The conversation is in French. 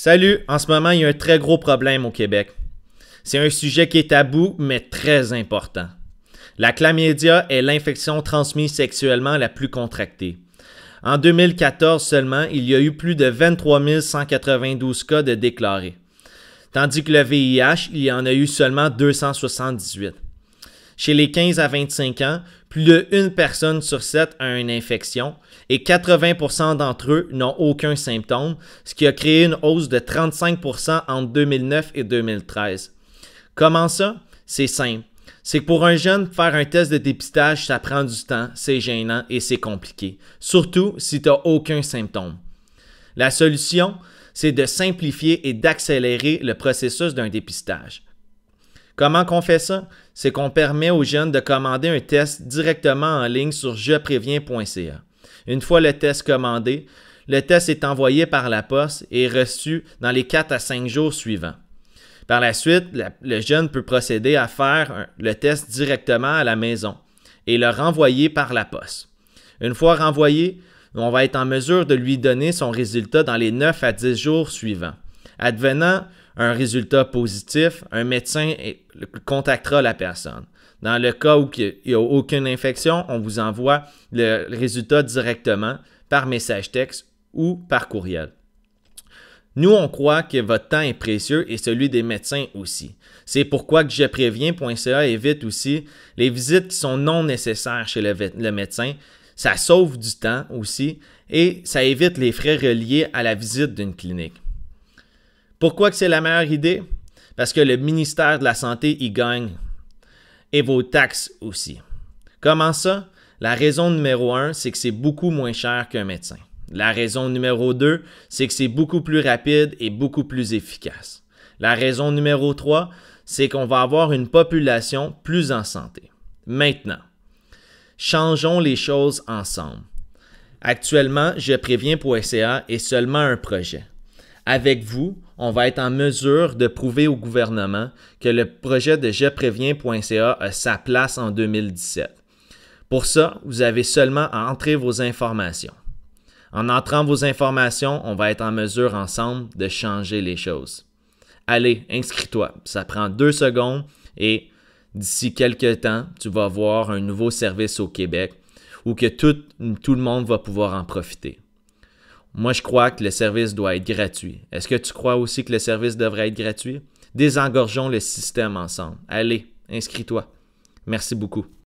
Salut, en ce moment, il y a un très gros problème au Québec. C'est un sujet qui est tabou, mais très important. La chlamydia est l'infection transmise sexuellement la plus contractée. En 2014 seulement, il y a eu plus de 23 192 cas de déclarés, tandis que le VIH, il y en a eu seulement 278. Chez les 15 à 25 ans, plus d'une personne sur 7 a une infection et 80% d'entre eux n'ont aucun symptôme, ce qui a créé une hausse de 35% entre 2009 et 2013. Comment ça? C'est simple. C'est que pour un jeune, faire un test de dépistage, ça prend du temps, c'est gênant et c'est compliqué, surtout si tu n'as aucun symptôme. La solution, c'est de simplifier et d'accélérer le processus d'un dépistage. Comment qu'on fait ça? C'est qu'on permet aux jeunes de commander un test directement en ligne sur jepréviens.ca. Une fois le test commandé, le test est envoyé par la poste et reçu dans les 4 à 5 jours suivants. Par la suite, le jeune peut procéder à faire le test directement à la maison et le renvoyer par la poste. Une fois renvoyé, on va être en mesure de lui donner son résultat dans les 9 à 10 jours suivants. Advenant un résultat positif, un médecin contactera la personne. Dans le cas où il n'y a aucune infection, on vous envoie le résultat directement par message texte ou par courriel. Nous, on croit que votre temps est précieux et celui des médecins aussi. C'est pourquoi que jepréviens.ca évite aussi les visites qui sont non nécessaires chez le médecin. Ça sauve du temps aussi et ça évite les frais reliés à la visite d'une clinique. Pourquoi que c'est la meilleure idée? Parce que le ministère de la Santé y gagne et vos taxes aussi. Comment ça? La raison numéro 1, c'est que c'est beaucoup moins cher qu'un médecin. La raison numéro 2, c'est que c'est beaucoup plus rapide et beaucoup plus efficace. La raison numéro 3, c'est qu'on va avoir une population plus en santé. Maintenant, changeons les choses ensemble. Actuellement, jepréviens.ca est seulement un projet. Avec vous, on va être en mesure de prouver au gouvernement que le projet de jepréviens.ca a sa place en 2017. Pour ça, vous avez seulement à entrer vos informations. En entrant vos informations, on va être en mesure ensemble de changer les choses. Allez, inscris-toi. Ça prend 2 secondes et d'ici quelques temps, tu vas voir un nouveau service au Québec où que tout le monde va pouvoir en profiter. Moi, je crois que le service doit être gratuit. Est-ce que tu crois aussi que le service devrait être gratuit? Désengorgeons le système ensemble. Allez, inscris-toi. Merci beaucoup.